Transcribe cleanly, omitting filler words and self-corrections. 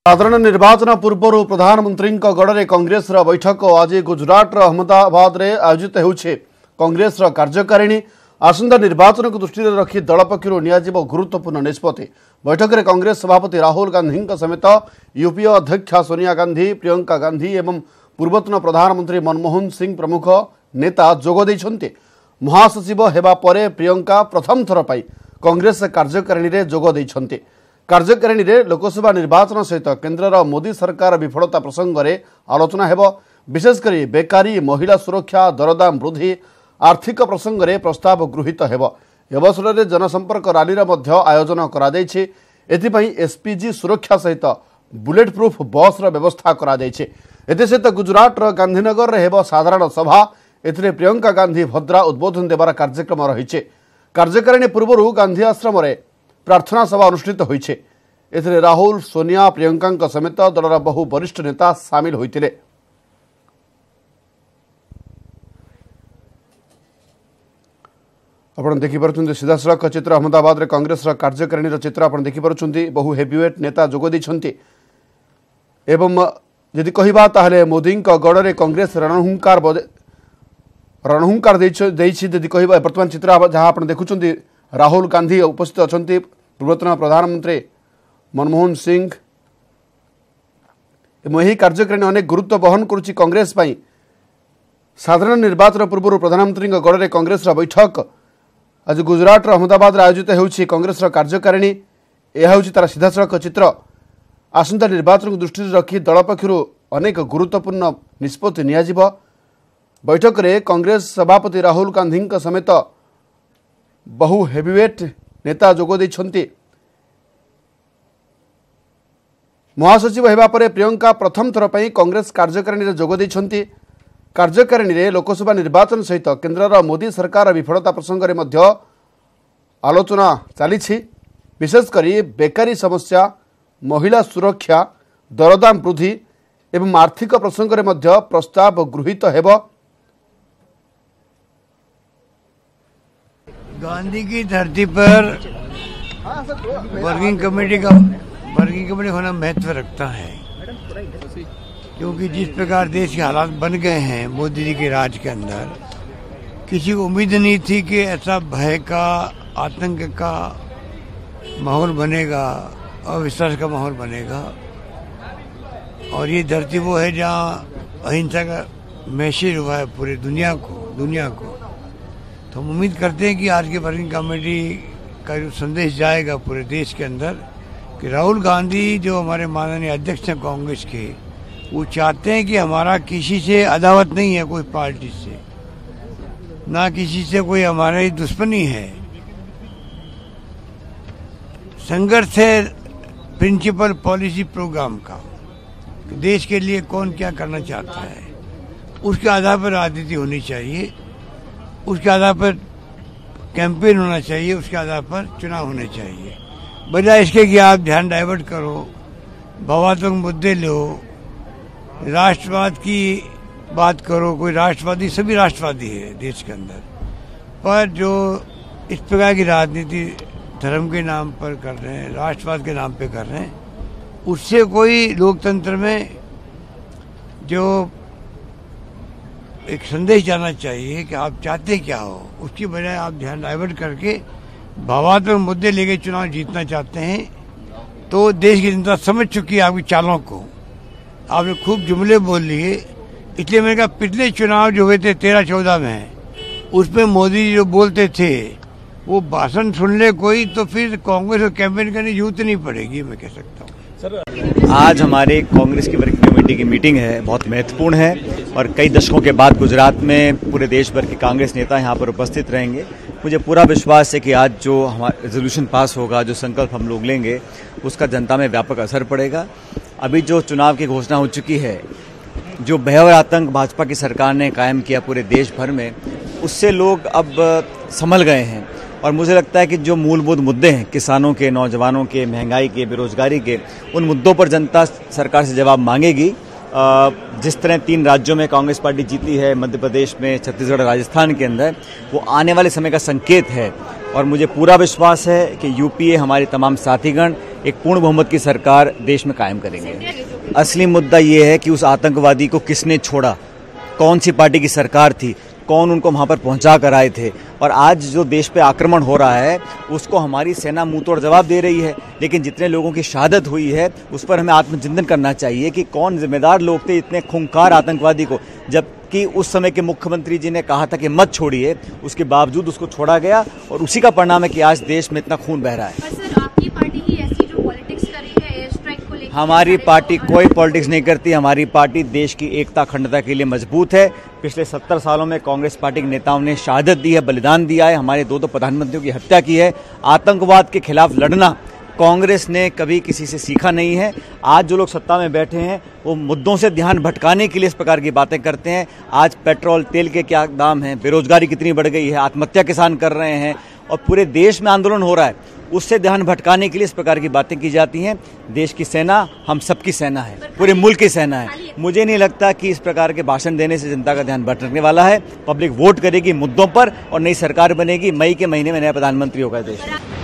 साधारण निर्वाचन पूर्व प्रधानमंत्री गढ़ कांग्रेस बैठक आज गुजरात अहमदाबाद में आयोजित होउछे। कांग्रेस कार्यकारिणी आसंता निर्वाचन को दृष्टि रखी दल पक्षर नियाजिबो गुरुत्वपूर्ण निष्पत्ति। बैठक में कांग्रेस सभापति राहुल गांधी समेत यूपीए अध्यक्षा सोनिया गांधी, प्रियंका गांधी एवं पूर्वतन प्रधानमंत्री मनमोहन सिंह प्रमुख नेता जोग दैछन्ते। महासचिव हेबा परे प्रियंका प्रथम थर पाई कांग्रेस कार्यकारिणी रे जोग दैछन्ते। कार्यकारिणी रे लोकसभा निर्वाचन सहित केन्द्र मोदी सरकार विफलता प्रसंग में आलोचना हेब। विशेषकर बेकारी, महिला सुरक्षा, दरदाम वृद्धि, आर्थिक प्रसंग में प्रस्ताव गृहीत हेब। अवसर में जनसंपर्क रैली आयोजन कराଯାଇଛି। एथिपाई एसपीजी सुरक्षा सहित बुलेट प्रूफ बस व्यवस्था कराଯାଇଛି। एसहित गुजरात गांधीनगर में हेब साधारण सभा। एथिरे प्रियंका गांधी भद्रा उद्बोधन देवार कार्यक्रम रही। कार्यकारिणी पूर्व गांधी आश्रम में प्रार्थना सभा अनुष्ठित होइछे। एथिरे राहुल, सोनिया, प्रियंका समेत दलर बहु वरिष्ठ नेता सामिल होइतिले। आपण देखि परछुंती सीधा सड़क चित्र अहमदाबाद रे कांग्रेस कार्यकारिणी चित्र आपण देखि परछुंती। बहु हेवीवेट नेता जोग दैछन्ती। एवं यदि कहिबा ताहले मोदी गढ़ रे कांग्रेस रणहुंकार दैछि। यदि कहिबा वर्तमान चित्र जहाँ आपण देखुछन्ती राहुल गांधी उपस्थित अछन्ती, पूर्वतन प्रधानमंत्री मनमोहन सिंह। यही कार्यकारिणी अनेक गुरुत्व बहन करुच्ची कांग्रेस पाई। साधारण निर्वाचन पूर्व प्रधानमंत्री गढ़ में कांग्रेस बैठक आज गुजरात अहमदाबाद आयोजित होउछि। कांग्रेस कार्यकारिणी यह होउछि तार सीधा सड़क चित्र। आसंता निर्वाचन को दृष्टि रखी दल पक्षर अनेक गुरुत्वपूर्ण निष्पत्ति नियाजिब। बैठक में कांग्रेस सभापति राहुल गांधी समेत बहु हेवीवेट नेता जोग दैछन्ती। महासचिव हेबा परे प्रियंका प्रथम थर पाई कांग्रेस कार्यकारिणी रे जोग दैछन्ती। कार्यकारिणी रे लोकसभा निर्वाचन सहित केन्द्र मोदी सरकार विफलता प्रसंग में मध्य आलोचना चली। विशेषकर बेकारी समस्या, महिला सुरक्षा, दरदाम वृद्धि एवं आर्थिक प्रसंग में मध्य प्रस्ताव गृहीत हेब। गांधी की धरती पर वर्किंग कमेटी होना महत्व रखता है, क्योंकि जिस प्रकार देश के हालात बन गए हैं मोदी जी के राज के अंदर, किसी को उम्मीद नहीं थी कि ऐसा भय का, आतंक का माहौल बनेगा, अविश्वास का माहौल बनेगा। और ये धरती वो है जहाँ अहिंसा का मैसेज हुआ है पूरी दुनिया को। तो हम उम्मीद करते हैं कि आज की वर्किंग कमेटी का जो संदेश जाएगा पूरे देश के अंदर कि राहुल गांधी जो हमारे माननीय अध्यक्ष हैं कांग्रेस के, वो चाहते हैं कि हमारा किसी से अदावत नहीं है, कोई पार्टी से ना किसी से कोई हमारी दुश्मनी है। संघर्ष है प्रिंसिपल पॉलिसी प्रोग्राम का, देश के लिए कौन क्या करना चाहता है, उसके आधार पर राजनीति होनी चाहिए, उसके आधार पर कैंपेन होना चाहिए, उसके आधार पर चुनाव होने चाहिए। बजाय इसके कि आप ध्यान डाइवर्ट करो, भावात्मक मुद्दे लो, राष्ट्रवाद की बात करो। कोई राष्ट्रवादी, सभी राष्ट्रवादी है देश के अंदर, पर जो इस प्रकार की राजनीति धर्म के नाम पर कर रहे हैं, राष्ट्रवाद के नाम पे कर रहे हैं, उससे कोई लोकतंत्र में जो एक संदेश जाना चाहिए कि आप चाहते क्या हो, उसकी बजाय आप ध्यान डाइवर्ट करके भावात्मक मुद्दे लेके चुनाव जीतना चाहते हैं। तो देश की जनता समझ चुकी है आपकी चालों को। आपने खूब जुमले बोल लिए, इसलिए मैंने कहा पिछले चुनाव जो हुए थे 13-14 में, उसमें मोदी जी जो बोलते थे वो भाषण सुन ले कोई, तो फिर कांग्रेस को कैंपेन करने की जरूरत नहीं पड़ेगी, मैं कह सकता हूँ। आज हमारे कांग्रेस की वर्किंग कमेटी की मीटिंग है, बहुत महत्वपूर्ण है और कई दशकों के बाद गुजरात में पूरे देश भर के कांग्रेस नेता यहाँ पर उपस्थित रहेंगे। मुझे पूरा विश्वास है कि आज जो हमारा रेजोल्यूशन पास होगा, जो संकल्प हम लोग लेंगे, उसका जनता में व्यापक असर पड़ेगा। अभी जो चुनाव की घोषणा हो चुकी है, जो भय और आतंक भाजपा की सरकार ने कायम किया पूरे देश भर में, उससे लोग अब संभल गए हैं। और मुझे लगता है कि जो मूलभूत मुद्दे हैं, किसानों के, नौजवानों के, महंगाई के, बेरोजगारी के, उन मुद्दों पर जनता सरकार से जवाब मांगेगी। जिस तरह 3 राज्यों में कांग्रेस पार्टी जीती है, मध्य प्रदेश में, छत्तीसगढ़, राजस्थान के अंदर, वो आने वाले समय का संकेत है। और मुझे पूरा विश्वास है कि यूपीए, हमारे तमाम साथीगण एक पूर्ण बहुमत की सरकार देश में कायम करेंगे। असली मुद्दा ये है कि उस आतंकवादी को किसने छोड़ा, कौन सी पार्टी की सरकार थी, कौन उनको वहां पर पहुंचा कर आए थे। और आज जो देश पे आक्रमण हो रहा है उसको हमारी सेना मुंह तोड़ जवाब दे रही है, लेकिन जितने लोगों की शहादत हुई है उस पर हमें आत्मचिंतन करना चाहिए कि कौन जिम्मेदार लोग थे इतने खूंखार आतंकवादी को, जबकि उस समय के मुख्यमंत्री जी ने कहा था कि मत छोड़िए, उसके बावजूद उसको छोड़ा गया और उसी का परिणाम है कि आज देश में इतना खून बह रहा है। सर, आपकी पार्टी ही ऐसी जो पॉलिटिक्स कर रही है एयर स्ट्राइक को लेकर? हमारी पार्टी कोई पॉलिटिक्स नहीं करती। हमारी पार्टी देश की एकता अखंडता के लिए मजबूत है। पिछले 70 सालों में कांग्रेस पार्टी के नेताओं ने शहादत दी है, बलिदान दिया है, हमारे दो प्रधानमंत्रियों की हत्या की है। आतंकवाद के खिलाफ लड़ना कांग्रेस ने कभी किसी से सीखा नहीं है। आज जो लोग सत्ता में बैठे हैं वो मुद्दों से ध्यान भटकाने के लिए इस प्रकार की बातें करते हैं। आज पेट्रोल तेल के क्या दाम हैं, बेरोजगारी कितनी बढ़ गई है, आत्महत्या किसान कर रहे हैं और पूरे देश में आंदोलन हो रहा है, उससे ध्यान भटकाने के लिए इस प्रकार की बातें की जाती हैं। देश की सेना हम सबकी सेना है, पूरे मुल्क की सेना है। मुझे नहीं लगता कि इस प्रकार के भाषण देने से जनता का ध्यान भटकने वाला है। पब्लिक वोट करेगी मुद्दों पर और नई सरकार बनेगी। मई के महीने में नया प्रधानमंत्री होगा देश में।